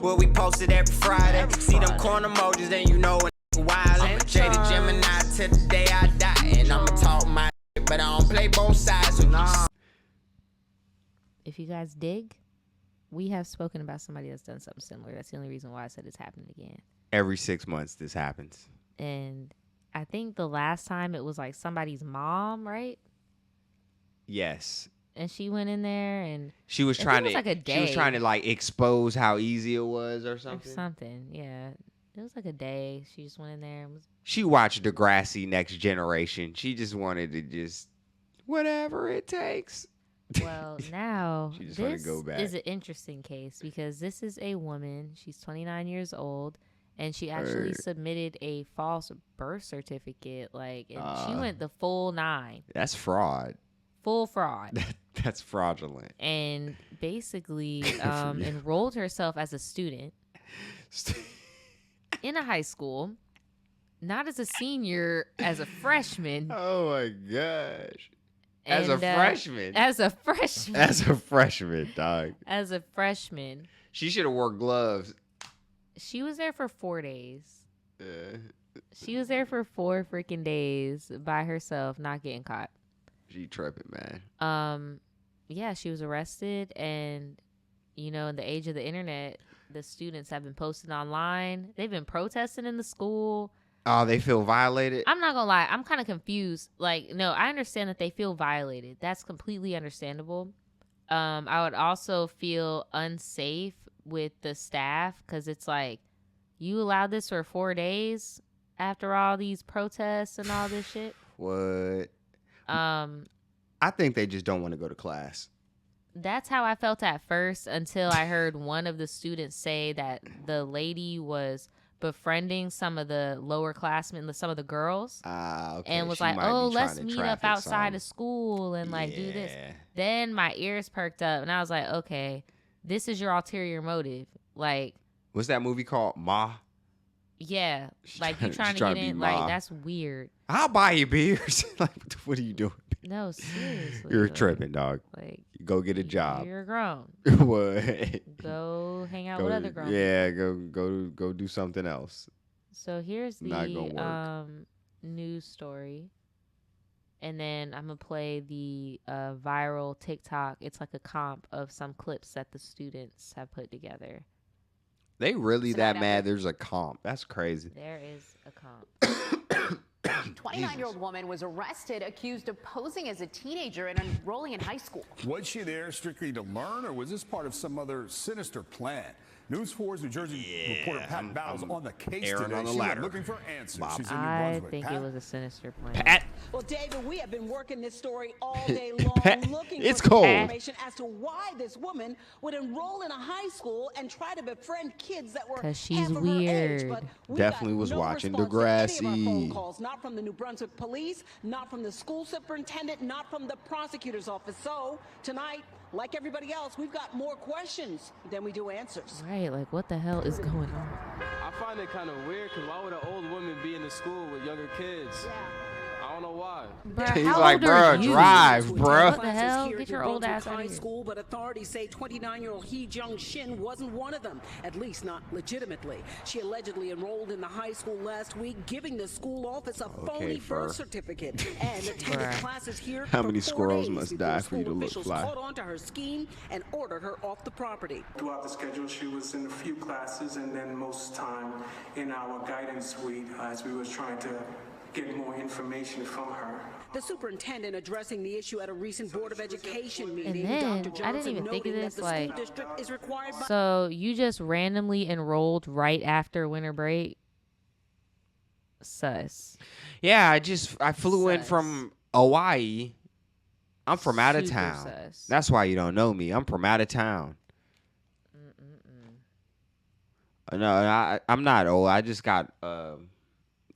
Well, we posted every Friday. See them corn emojis, then you know when wild. Jaded Gemini till the day I die. And I'ma talk my shit, but I don't play both sides. So nah. If you guys dig, we have spoken about somebody that's done something similar. That's the only reason why I said it's happening again. Every 6 months this happens. And I think the last time it was like somebody's mom, right? Yes. And she went in there and she was trying to like a day. She was trying to like expose how easy it was or something. Yeah. It was like a day. She just went in there and was. She watched Degrassi Next Generation. She just wanted to just whatever it takes. Well, now she just this go back. Is an interesting case because this is a woman. She's 29 years old, and she actually submitted a false birth certificate. Like, and she went the full 9. That's fraud. Full fraud. That's fraudulent. And basically enrolled herself as a student in a high school, not as a senior, as a freshman. Oh my gosh. As And, a freshman. As a freshman. As a freshman, dog. As a freshman. She should have wore gloves. She was there for 4 days. She was there for 4 freaking days by herself, not getting caught. She tripping, man. Yeah, she was arrested, and in the age of the internet, the students have been posting online. They've been protesting in the school. Oh, they feel violated? I'm not gonna lie, I'm kind of confused. Like, no, I understand that they feel violated. That's completely understandable. I would also feel unsafe with the staff because it's like, you allowed this for 4 days after all these protests and all this shit. What? I think they just don't want to go to class. That's how I felt at first until I heard one of the students say that the lady was befriending some of the lower classmen, some of the girls, okay. and was She like, might oh, be let's trying to meet up traffic outside some. of school and like do this. Then my ears perked up and I was like, okay, this is your ulterior motive. Like, what's that movie called? Ma? Yeah, like you trying to trying get to be in, Ma. like that's weird. I'll buy you beers. Like, what are you doing? No, seriously. You're like, tripping, dog. Like, go get a job. You're grown. What? Go hang out with other grown Yeah, people. go do something else. So here's the news story. And then I'm going to play the viral TikTok. It's like a comp of some clips that the students have put together. They really that mad there's a comp. That's crazy. There is a comp. 29-year-old woman was arrested accused of posing as a teenager and enrolling in high school. Was she there strictly to learn, or was this part of some other sinister plan? News 4's New Jersey reporter Pat Battles on the case today. On the she ladder. Looking for answers. She's in New I Brunswick. think Pat? it was a sinister plan. Pat. Well, David, we have been working this story all day long, looking It's for cold. information as to why this woman would enroll in a high school and try to befriend kids that were 'Cause she's half of her weird. age. But we Definitely got was no watching response to any of our Degrassi. phone calls, not from the New Brunswick police, not from the school superintendent, not from the prosecutor's office. So tonight, like everybody else, we've got more questions than we do answers. Right, like what the hell is going on? I find it kind of weird because why would an old woman be in the school with younger kids? I don't know why. Bruh, He's how like, old are bruh, you? drive, bruh. What the hell? Get your old ass out High of here. school, but authorities say 29-year-old Hee Jung Shin wasn't one of them, at least not legitimately. She allegedly enrolled in the high school last week, giving the school office a phony fur. birth certificate and attended Bruh. classes here How for many 4 squirrels days must before die for you school to look officials fly? caught on to her scheme and ordered her off the property. Throughout the schedule, she was in a few classes and then most time in our guidance suite as we was trying to get more information from her. The superintendent addressing the issue at a recent Board of Education meeting. then, Dr. I didn't Johnson even think of noting this, that the like, school district is required by So you just randomly enrolled right after winter break? Sus. Yeah, I flew in Sus. from Hawaii. I'm from out of Super town. sus. That's why you don't know me. I'm from out of town. No, I'm not old. I just got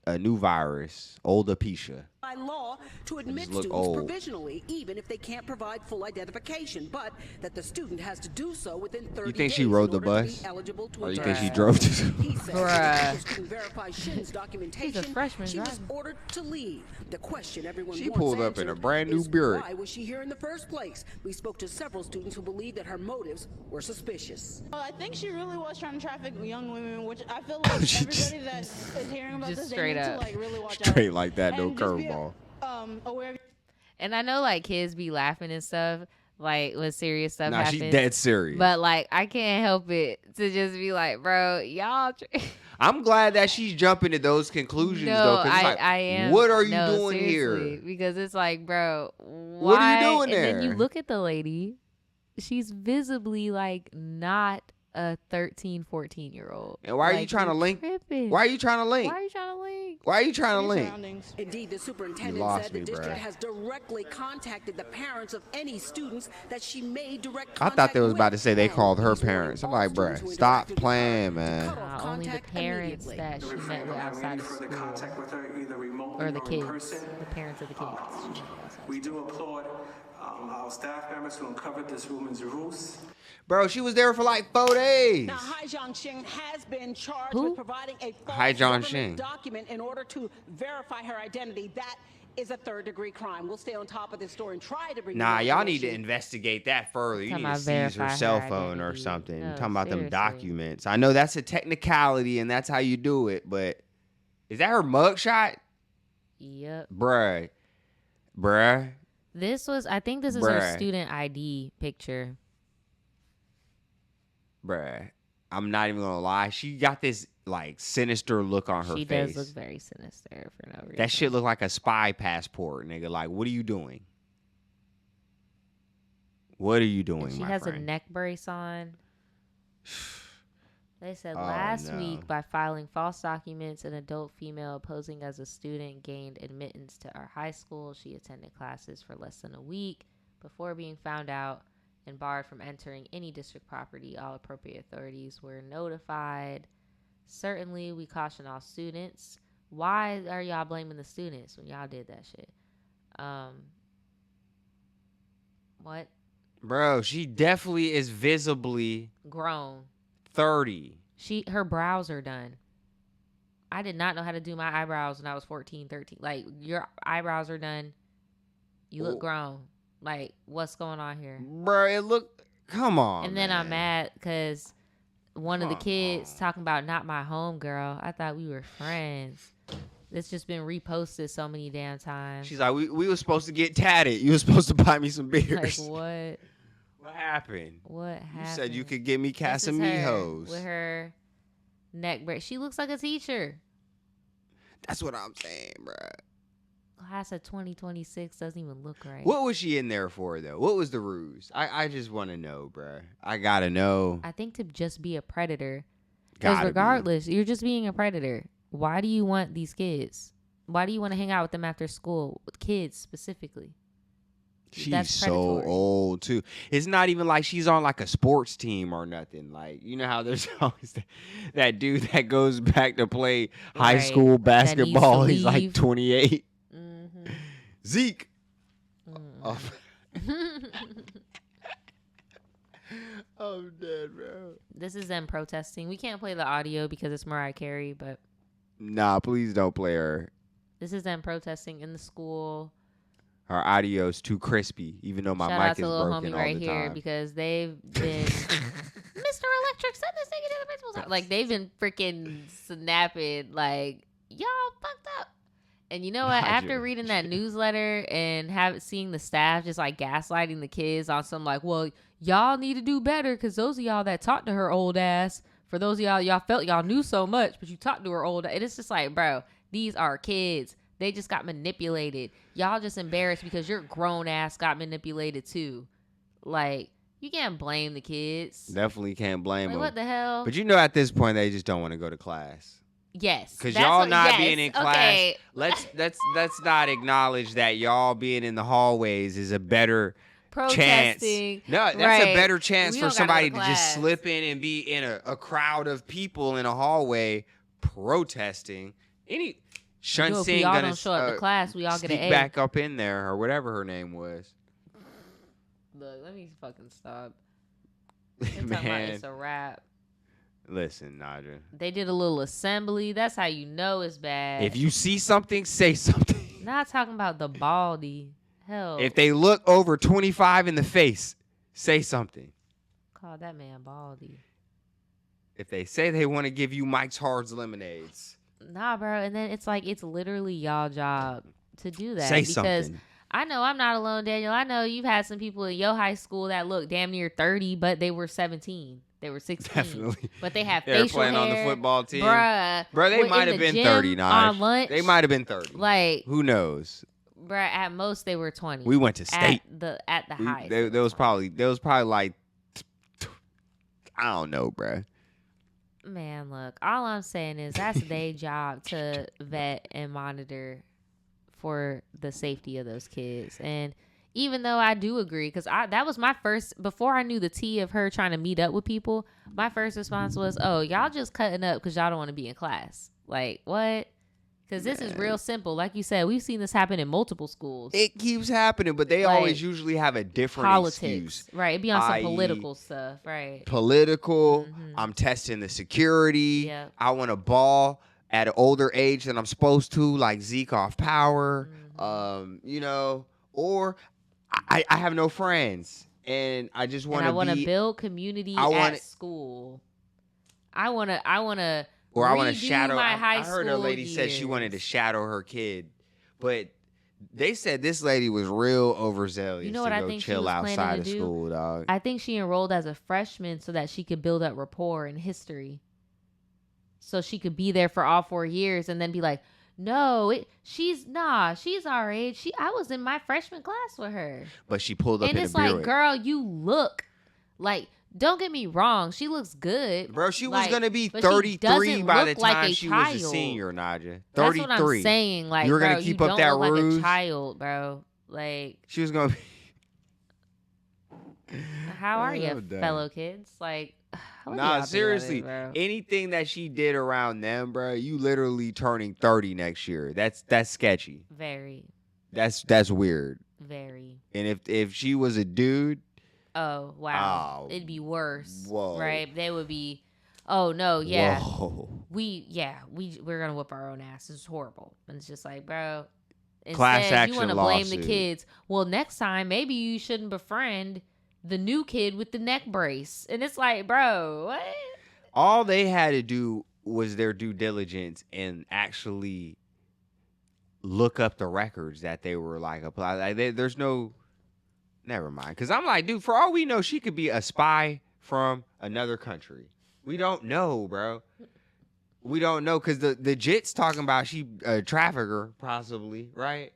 a new virus, alopecia. law to admit look students old. provisionally, even if they can't provide full identification, but that the student has to do so within 30 You think days she rode the in order to bus? be eligible to Or you attend think she school. drove to He said Bruh. teachers couldn't verify Shin's documentation. She's a freshman She was driving. ordered to leave. The question everyone She wants pulled up in a answered brand new is, Buick. why was she here in the first place? We spoke to several students who believed that her motives were suspicious. I think she really was trying to traffic young women, which I feel like She just- everybody that is hearing about just this, they straight need up. to like really watch Straight out. like that, no And just be, curveball. Aware of And I know like kids be laughing and stuff, like when serious stuff Nah, happens. she's dead serious. But like I can't help it to just be like, bro, y'all. I'm glad that she's jumping to those conclusions, though. No, 'Cause it's like, I am. What are you No, doing seriously, here? Because it's like, bro, What are you why- doing And then you there? look at the lady. She's visibly like not a 13, 14-year-old. And why are you Like, trying to you're link? tripping. Why are you trying to link? Why are you trying to link? Why are you trying to your link? surroundings. Indeed, the You superintendent lost said the me, district bruh. has directly contacted the parents of any students that she made direct I contact thought they was with. about to say they And called her he's warning parents. I'm all like, students bruh, who stop interacted with her playing, to man. cut off Only the contact parents immediately. that she refrain met from with having outside any of further school. contact with her, either remotely Or the in kids. person. The parents of the kids. she met with outside. We do applaud our staff members who uncovered this woman's ruse. Bro, she was there for like 4 days. Now, Hai Jiangxing has been charged Who? with providing a false Hai Jiangxing. government document in order to verify her identity. That is a third-degree crime. We'll stay on top of this story and try to bring you Nah, more y'all need to information. investigate that further. You Talking need to about seize her verify cell her phone or identity. something. No, Talking about them seriously. documents. I know that's a technicality and that's how you do it, but is that her mugshot? Yep. Bruh. I think this is her Bruh. student ID picture. I'm not even gonna lie. She got this like sinister look on her She face. does look very sinister for no reason. That shit look like a spy passport, nigga. Like, what are you doing? What are you doing, And she my has friend? a neck brace on. They said Oh, last no. week, by filing false documents, an adult female posing as a student gained admittance to our high school. She attended classes for less than a week before being found out and barred from entering any district property. All appropriate authorities were notified. Certainly, we caution all students. Why are y'all blaming the students when y'all did that shit? What? Bro, she definitely is visibly Grown. 30. Her brows are done. I did not know how to do my eyebrows when I was 14, 13. Like, your eyebrows are done. You look Oh. grown. Like, what's going on here? Bro, it look. Come on. And then I'm man. mad because one of the kids talking about not my home girl. I thought we were friends. It's just been reposted so many damn times. She's like, we were supposed to get tatted. You were supposed to buy me some like, beers. what? What happened? What You happened? said you could get me This is her Casamigos. with her neck brace. She looks like a teacher. That's what I'm saying, bro. Class of 2026 doesn't even look right. What was she in there for, though? What was the ruse? I just want to know, bro. I gotta know. I think to just be a predator. Because Gotta be. regardless, you're just being a predator. Why do you want these kids? Why do you want to hang out with them after school? With kids specifically. She's That's so predatory. old too. It's not even like she's on like a sports team or nothing. Like, you know how there's always that dude that goes back to play high Right. school That needs to basketball. He's like leave. 28. Mm-hmm. Zeke. Oh. I'm dead, bro. This is them protesting. We can't play the audio because it's Mariah Carey, but Nah, please don't play her. this is them protesting in the school. Her audio's too crispy, even though my Shout out mic to is little broken homie all right the here time. because they've been Mr. Electric, send this nigga to the principal's house. Like they've been freaking snapping like y'all fucked up. And you know what? After Roger. reading that newsletter and seeing the staff just like gaslighting the kids on some like, well, y'all need to do better because those of y'all that talked to her old ass, for those of y'all felt y'all knew so much, but you talked to her old. And it's just like, bro, these are kids. They just got manipulated. Y'all just embarrassed because your grown ass got manipulated too. Like, you can't blame the kids. Definitely can't blame Like, them. what the hell? But you know, at this point, they just don't want to go to class. Yes. Cause that's y'all what- not yes, being in class. okay. Let's not acknowledge that y'all being in the hallways is a better chance. Protesting. No, that's Right. a better chance We for don't gotta somebody go to to just class. slip in and be in a crowd of people in a hallway protesting. Shun If Sing we all gonna don't show up to class, we all get an sneak A. back up in there or whatever her name was. Look, let me fucking stop. They're talking about Man, it's a wrap. listen, Naja. They did a little assembly. That's how you know it's bad. If you see something, say something. Not talking about the baldy. Hell. If they look over 25 in the face, say something. Call that man baldy. If they say they want to give you Mike's Hard's lemonades, Nah, bro. And then it's like, it's literally y'all job to do that. say because something. I know I'm not alone, Daniel. I know you've had some people in your high school that look damn near 30, but they were 17. They were 16. Definitely. But they have They're facial playing hair. on the football team. Bruh. Bro, they in might have the been gym 30, Naj. on lunch. They might have been 30. Like, who knows? bruh, at most they were 20. We went to state. At the highest. There was probably like, I don't know, bro. Man, look, all I'm saying is that's their job to vet and monitor for the safety of those kids. And even though I do agree, because that was my first, before I knew the tea of her trying to meet up with people, my first response was, oh, y'all just cutting up because y'all don't want to be in class. Like, what? Because this is real simple. Like you said, we've seen this happen in multiple schools. It keeps happening, but they Like, always usually have a different Politics. excuse. Right. It'd be on some i.e. political stuff. Right. Political. I'm testing the security. Yep. I want to ball at an older age than I'm supposed to, like Zeke off power. You know, or I have no friends and I just want to I want to build community at school. I want to or I want to shadow. my high I heard a lady said she wanted to shadow her kid, but they said this lady was real overzealous. You know to what I go think she chill was outside planning of to do? school, dog. I think she enrolled as a freshman so that she could build up rapport in history. So she could be there for all 4 years and then be like, no, she's our age. I was in my freshman class with her. But she pulled up And in a it's like, Buick. girl, you look like, don't get me wrong, she looks good. Bro, she was gonna be but she 33 doesn't by the look like time a she child. was a senior, Naja. 33. That's what I'm saying. Like, you were gonna bro, keep you up don't that look like ruse. a child, bro. Like, She was gonna be. how are you, damn. fellow kids? Like, what are Nah, y'all seriously. doing, bro? Anything that she did around them, bro, you literally turning 30 next year. That's sketchy. Very, That's weird. very. And if she was a dude, Oh, wow. Oh, It'd be worse. whoa. Right? They would be, oh, no, yeah. whoa. We're going to whip our own ass. It's horrible. And it's just like, bro, Class instead, action you want to blame the lawsuit. kids. Well, next time, maybe you shouldn't befriend the new kid with the neck brace. And it's like, bro, what? All they had to do was their due diligence and actually look up the records that they were like applied. Like there's no, never mind. Because I'm like, dude, for all we know, she could be a spy from another country. We don't know, bro. We don't know because the Jit's talking about she a trafficker, possibly, right?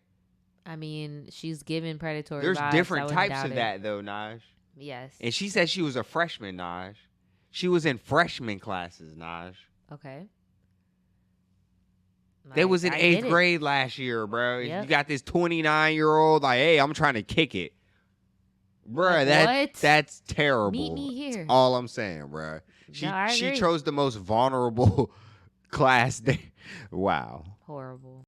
I mean, she's given predatory There's vibes. different I wouldn't types doubt of it. that, though, Naj. Yes. And she said she was a freshman, Naj. She was in freshman classes, Naj. Okay. They was in I 8th get it. grade last year, bro. Yep. You got this 29-year-old, like, hey, I'm trying to kick it. Bruh, Like, what? that's terrible. Meet me here. That's all I'm saying, bruh. She No, I agree. chose the most vulnerable class. Wow. Horrible.